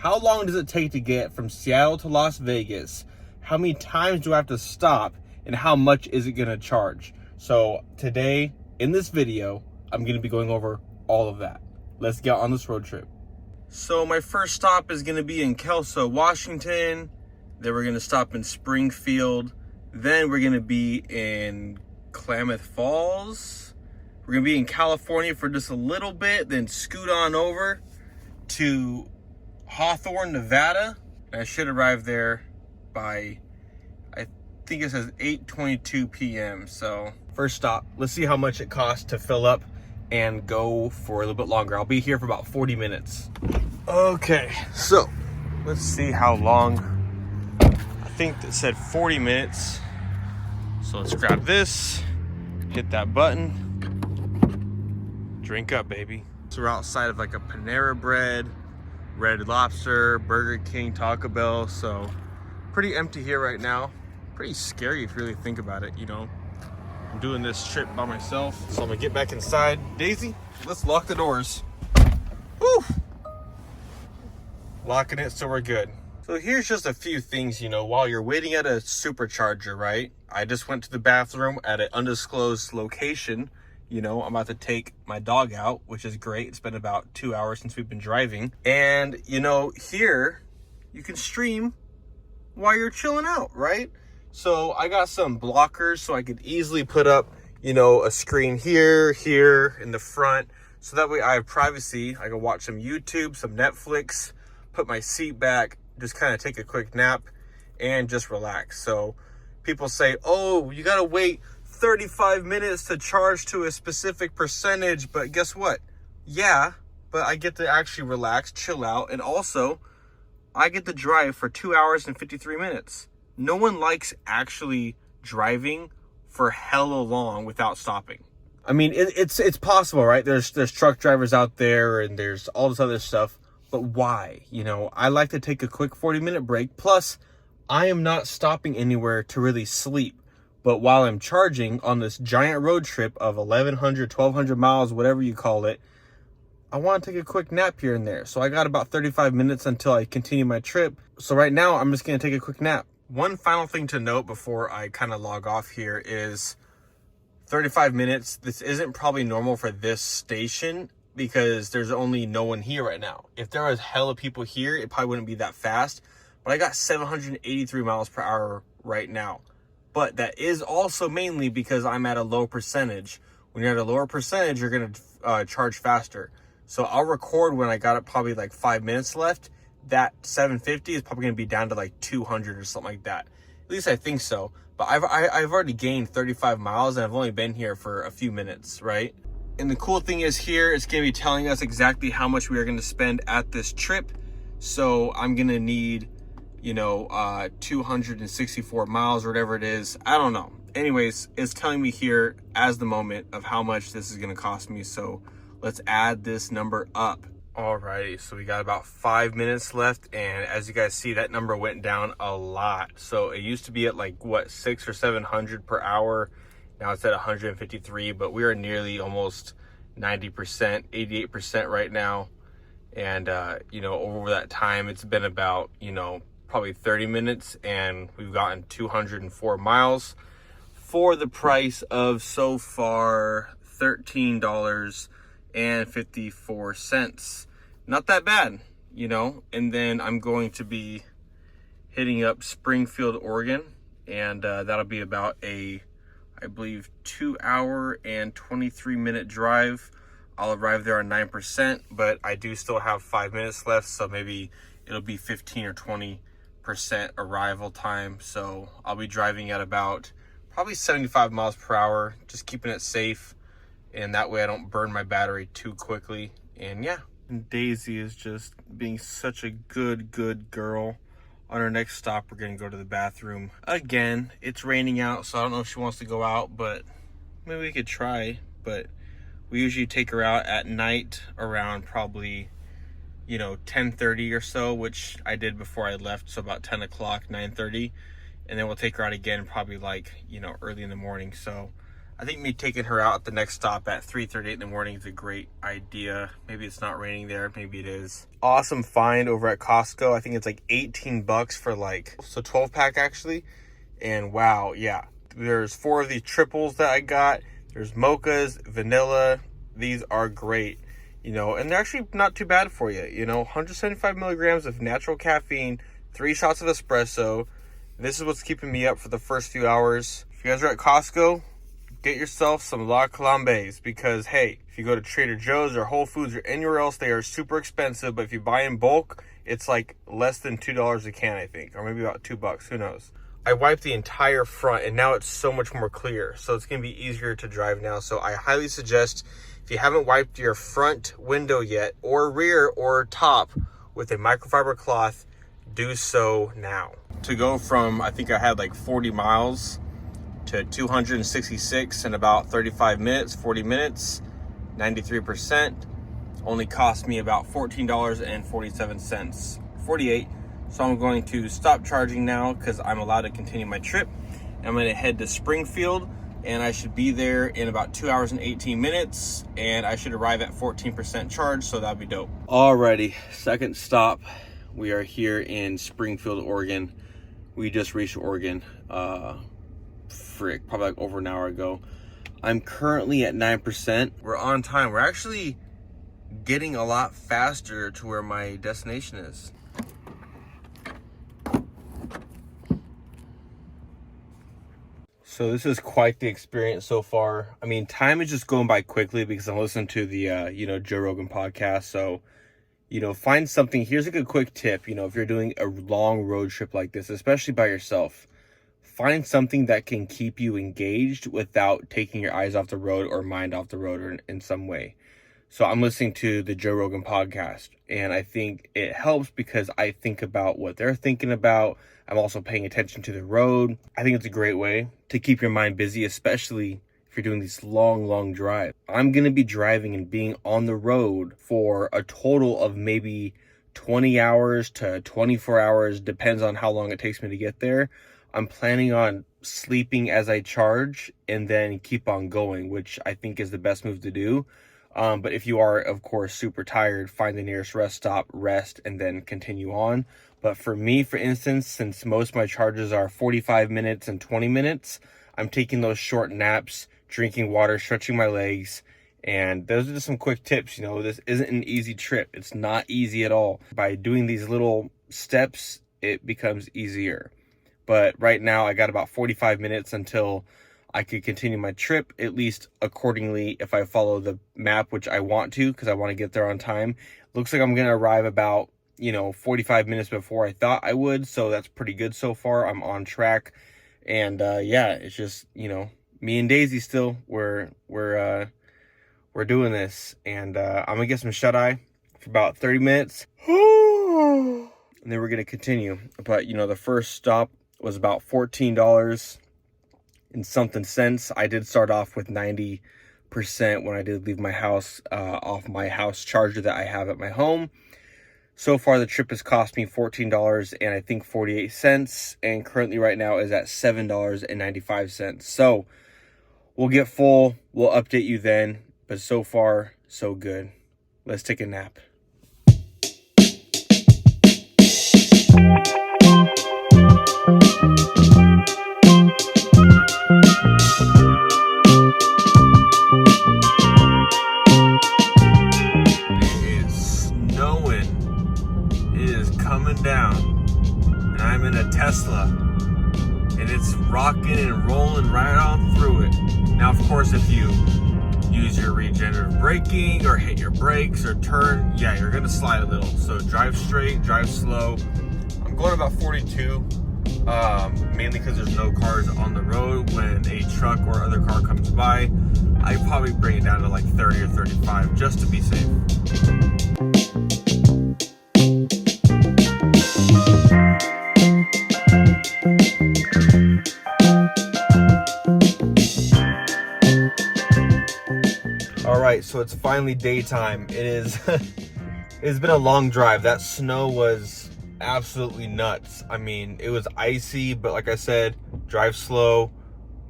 How long does it take to get from Seattle to Las Vegas? How many times do I have to stop? And how much is it gonna charge? So today, in this video, I'm gonna be going over all of that. Let's get on this road trip. So my first stop is gonna be in Kelso, Washington. Then we're gonna stop in Springfield. Then we're gonna be in Klamath Falls. We're gonna be in California for just a little bit, then scoot on over to Hawthorne, Nevada. I should arrive there by, I think it says 8:22 p.m. So first stop, let's see how much it costs to fill up and go for a little bit longer. I'll be here for about 40 minutes. Okay, so let's see how long. I think it said 40 minutes. So let's grab this, hit that button, drink up, baby. So we're outside of like a Panera Bread, Red Lobster, Burger King, Taco Bell. So pretty empty here right now. Pretty scary if you really think about it, you know. I'm doing this trip by myself, so I'm gonna get back inside. Daisy, let's lock the doors. Woo! Locking it so we're good. So here's just a few things, you know, while you're waiting at a supercharger, right? I just went to the bathroom at an undisclosed location. You know, I'm about to take my dog out, which is great. It's been about 2 hours since we've been driving. And, you know, here you can stream while you're chilling out, right? So I got some blockers so I could easily put up, you know, a screen here, in the front. So that way I have privacy. I can watch some YouTube, some Netflix, put my seat back, just kind of take a quick nap and just relax. So people say, oh, you got to wait 35 minutes to charge to a specific percentage, but guess what? Yeah, but I get to actually relax, chill out, and also I get to drive for 2 hours and 53 minutes. No one likes actually driving for hella long without stopping. I mean, it's possible, right? There's truck drivers out there and there's all this other stuff, but why? You know, I like to take a quick 40-minute break. Plus, I am not stopping anywhere to really sleep. But while I'm charging on this giant road trip of 1,100, 1,200 miles, whatever you call it, I want to take a quick nap here and there. So I got about 35 minutes until I continue my trip. So right now, I'm just going to take a quick nap. One final thing to note before I kind of log off here is 35 minutes. This isn't probably normal for this station because there's only no one here right now. If there was hella people here, it probably wouldn't be that fast. But I got 783 miles per hour right now. But that is also mainly because I'm at a low percentage. When you're at a lower percentage, you're going to charge faster. So I'll record when I got it probably like 5 minutes left. That 750 is probably going to be down to like 200 or something like that. At least I think so. But I've already gained 35 miles and I've only been here for a few minutes, right? And the cool thing is here, it's going to be telling us exactly how much we are going to spend at this trip. So I'm going to need, you know, 264 miles or whatever it is. I don't know. Anyways, it's telling me here as the moment of how much this is going to cost me. So let's add this number up. Alrighty, so we got about 5 minutes left, and as you guys see, that number went down a lot. So it used to be at like what, 600 or 700 per hour. Now it's at 153, but we are nearly almost 90%, 88% right now. And you know, over that time, it's been about, you know, probably 30 minutes, and we've gotten 204 miles for the price of so far $13.54. Not that bad, you know. And then I'm going to be hitting up Springfield, Oregon, and that'll be about a, I believe, 2 hour and 23 minute drive. I'll arrive there on 9%, but I do still have 5 minutes left, so maybe it'll be 15 or 20% arrival time. So I'll be driving at about probably 75 miles per hour, just keeping it safe, and that way I don't burn my battery too quickly. And yeah, and Daisy is just being such a good girl. On our next stop, we're gonna go to the bathroom again. It's raining out, so I don't know if she wants to go out, but maybe we could try. But we usually take her out at night around probably, you know, 10:30 or so, which I did before I left. So about 10 o'clock, 9:30. And then we'll take her out again probably like, you know, early in the morning. So I think me taking her out at the next stop at 3:38 in the morning is a great idea. Maybe it's not raining there, maybe it is. Awesome find over at Costco. I think it's like 18 bucks for like, so 12 pack actually. And wow, yeah. There's 4 of these triples that I got. There's mochas, vanilla. These are great, you know, and they're actually not too bad for you. You know, 175 milligrams of natural caffeine, 3 shots of espresso. This is what's keeping me up for the first few hours. If you guys are at Costco, get yourself some La Colombe's, because hey, if you go to Trader Joe's or Whole Foods or anywhere else, they are super expensive. But if you buy in bulk, it's like less than $2 a can, I think, or maybe about $2, who knows. I wiped the entire front and now it's so much more clear, so it's gonna be easier to drive now. So I highly suggest, if you haven't wiped your front window yet, or rear or top with a microfiber cloth, do so now. To go from, I think I had like 40 miles to 266 in about 35 minutes, 40 minutes, 93%, only cost me about $14.47, 48. So I'm going to stop charging now because I'm allowed to continue my trip. I'm gonna head to Springfield and I should be there in about 2 hours and 18 minutes and I should arrive at 14% charge, so that'd be dope. Alrighty, second stop. We are here in Springfield, Oregon. We just reached Oregon, probably like over an hour ago. I'm currently at 9%. We're on time. We're actually getting a lot faster to where my destination is. So this is quite the experience so far. I mean, time is just going by quickly because I'm listening to the, Joe Rogan podcast. So, find something. Here's like a quick tip. If you're doing a long road trip like this, especially by yourself, find something that can keep you engaged without taking your eyes off the road or mind off the road or in some way. So I'm listening to the Joe Rogan podcast and I think it helps because I think about what they're thinking about. I'm also paying attention to the road. I think it's a great way to keep your mind busy, especially if you're doing these long drives. I'm going to be driving and being on the road for a total of maybe 20 hours to 24 hours, depends on how long it takes me to get there. I'm planning on sleeping as I charge and then keep on going, which I think is the best move to do. But if you are, of course, super tired, find the nearest rest stop, rest, and then continue on. But for me, for instance, since most of my charges are 45 minutes and 20 minutes, I'm taking those short naps, drinking water, stretching my legs. And those are just some quick tips. This isn't an easy trip. It's not easy at all. By doing these little steps, it becomes easier. But right now I got about 45 minutes until I could continue my trip, at least accordingly if I follow the map, which I want to because I want to get there on time. Looks like I'm going to arrive about, 45 minutes before I thought I would. So that's pretty good so far. I'm on track. And it's just, me and Daisy still, we're doing this. And I'm going to get some shut-eye for about 30 minutes. And then we're going to continue. But, the first stop was about $14 and something cents. I did start off with 90% when I did leave my house off my house charger that I have at my home. So far the trip has cost me $14 and I think 48 cents, and currently right now is at $7.95. So we'll get full, we'll update you then, but so far so good. Let's take a nap. Down and I'm in a Tesla and it's rocking and rolling right on through it. Now of course if you use your regenerative braking or hit your brakes or turn, you're gonna slide a little. So drive straight, drive slow. I'm going about 42 mainly because there's no cars on the road. When a truck or other car comes by, I probably bring it down to like 30 or 35 just to be safe. Alright, so it's finally daytime. It's been a long drive. That snow was absolutely nuts. I mean, it was icy, but like I said, drive slow.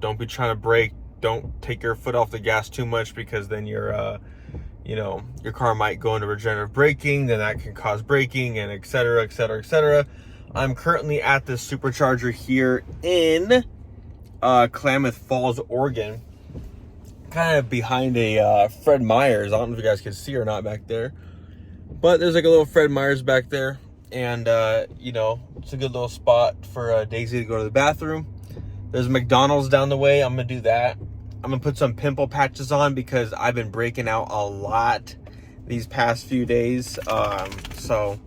Don't be trying to brake don't take your foot off the gas too much, because then your car might go into regenerative braking, then that can cause braking, and etc, etc, etc. I'm currently at the supercharger here in Klamath Falls, Oregon, kind of behind a Fred Meyer's. I don't know if you guys can see or not back there, but there's like a little Fred Meyer's back there, and it's a good little spot for Daisy to go to the bathroom. There's McDonald's down the way. I'm gonna do that. I'm gonna put some pimple patches on because I've been breaking out a lot these past few days. So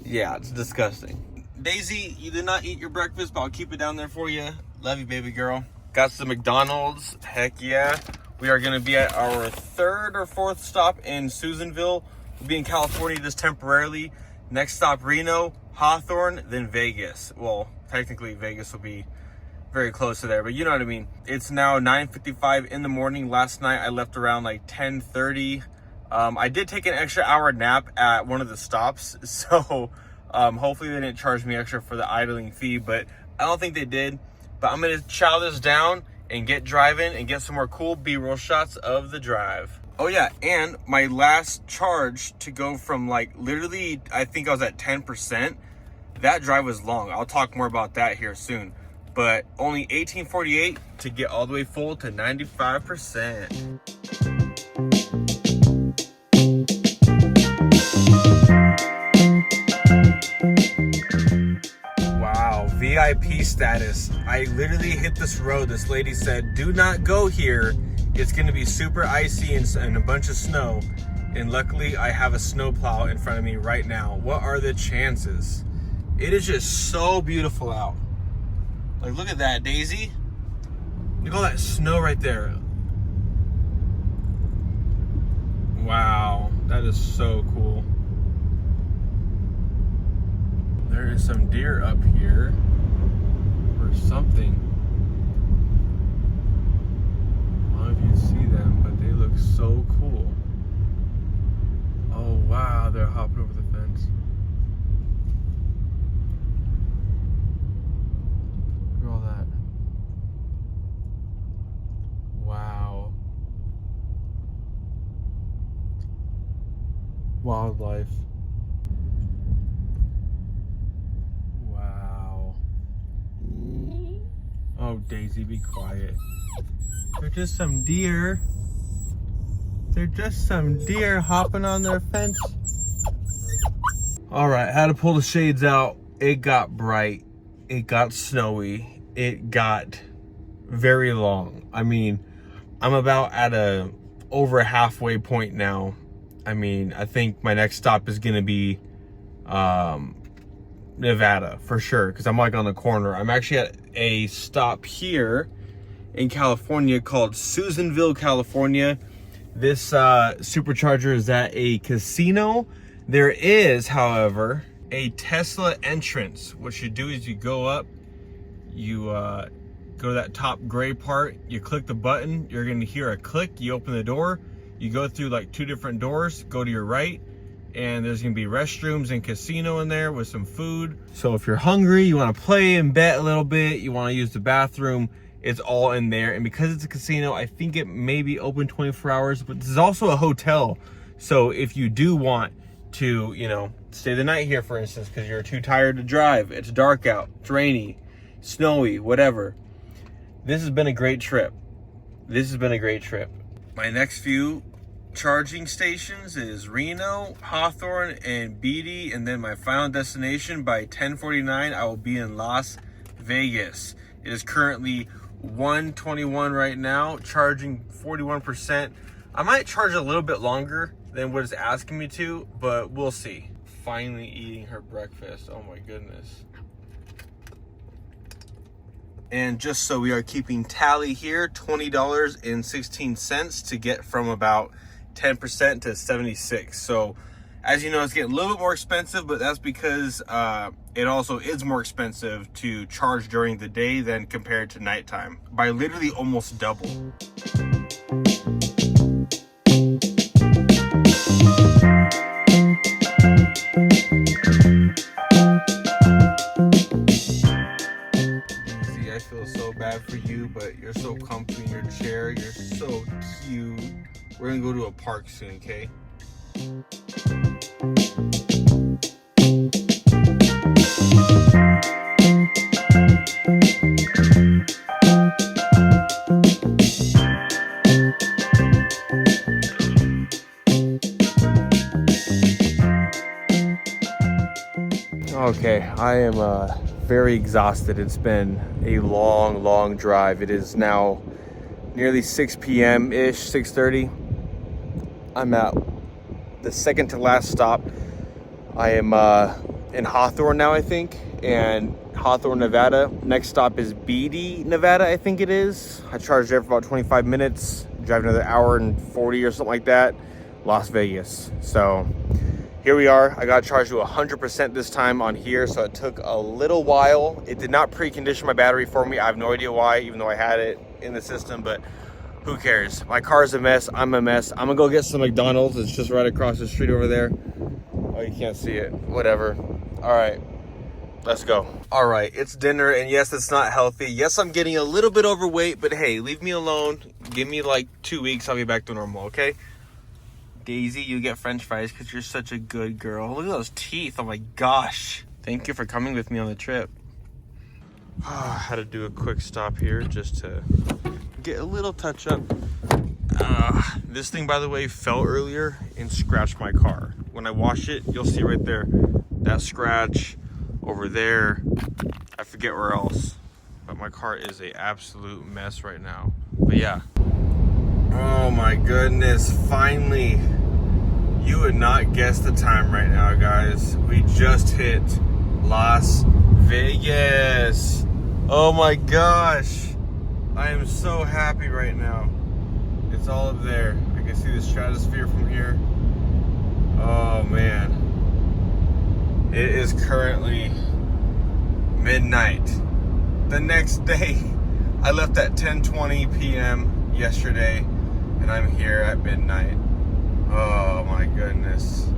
yeah, it's disgusting. Daisy, you did not eat your breakfast, but I'll keep it down there for you. Love you, baby girl. Got some McDonald's. Heck yeah. We are gonna be at our third or fourth stop in Susanville. We'll be in California just temporarily. Next stop, Reno, Hawthorne, then Vegas. Well, technically Vegas will be very close to there, but you know what I mean. It's now 9:55 in the morning. Last night I left around like 10:30. I did take an extra hour nap at one of the stops, so hopefully they didn't charge me extra for the idling fee, but I don't think they did. But I'm gonna chow this down and get driving and get some more cool B-roll shots of the drive. Oh yeah, and my last charge to go from like literally, I think I was at 10%. That drive was long. I'll talk more about that here soon. But only 1848 to get all the way full to 95%. Wow, VIP status. I literally hit this road. This lady said, do not go here. It's gonna be super icy and a bunch of snow. And luckily I have a snowplow in front of me right now. What are the chances? It is just so beautiful out. Like, look at that, Daisy. Look at all that snow right there. Wow, that is so cool. There is some deer up here or something. I don't know if you can see them, but they look so cool. Oh wow, they're hopping over the fence. Look at all that. Wow. Wildlife. Wow. Oh, Daisy, be quiet. They're just some deer. They're just some deer hopping on their fence. All right, had to pull the shades out. It got bright. It got snowy. It got very long. I mean, I'm about at over a halfway point now. I mean, I think my next stop is gonna be Nevada for sure, because I'm like on the corner. I'm actually at a stop here in California called Susanville, California. This supercharger is at a casino. There is, however, a Tesla entrance. What you do is you go up, you go to that top gray part, you click the button, you're gonna hear a click, you open the door, you go through like 2 different doors, go to your right, and there's gonna be restrooms and casino in there with some food. So if you're hungry, you wanna play and bet a little bit, you wanna use the bathroom, it's all in there. And because it's a casino, I think it may be open 24 hours, but this is also a hotel. So if you do want to, you know, stay the night here, for instance, because you're too tired to drive, it's dark out, it's rainy, snowy, whatever. This has been a great trip. This has been a great trip. My next few charging stations is Reno, Hawthorne, and Beatty, and then my final destination by 10:49, I will be in Las Vegas. It is currently 1:21 right now, charging 41%. I might charge a little bit longer than what it's asking me to, but we'll see. Finally eating her breakfast. Oh my goodness. And just so we are keeping tally here, $20.16 to get from about 10% to 76. So as you know, it's getting a little bit more expensive, but that's because it also is more expensive to charge during the day than compared to nighttime, by literally almost double. I feel so bad for you, but you're so comfy in chair. You're so cute. We're gonna go to a park soon, okay? Okay, I am very exhausted. It's been a long drive. It is now nearly 6 p.m.-ish, 6:30. I'm at the second to last stop. I am in Hawthorne now, I think, and Hawthorne, Nevada. Next stop is Beatty, Nevada, I think it is. I charged there for about 25 minutes, drive another hour and 40 or something like that, Las Vegas. So here we are. I got charged to 100% this time on here, so it took a little while. It did not precondition my battery for me. I have no idea why, even though I had it in the system, but who cares? My car's a mess. I'm a mess. I'm gonna go get some McDonald's. It's just right across the street over there. Oh, you can't see it. Whatever. All right, let's go. All right, it's dinner, and yes, it's not healthy. Yes, I'm getting a little bit overweight, but hey, leave me alone. Give me like 2 weeks. I'll be back to normal, okay? Daisy, you get French fries because you're such a good girl. Look at those teeth. Oh my gosh. Thank you for coming with me on the trip. I had to do a quick stop here just to get a little touch up. This thing, by the way, fell earlier and scratched my car. When I wash it, you'll see right there that scratch over there. I forget where else, but my car is a absolute mess right now. But yeah. Oh my goodness, finally. You would not guess the time right now, guys. We just hit Las Vegas. Oh my gosh. I am so happy right now. It's all up there. I can see the stratosphere from here. Oh man. It is currently midnight. The next day, I left at 10:20 p.m. yesterday, and I'm here at midnight. Oh my goodness.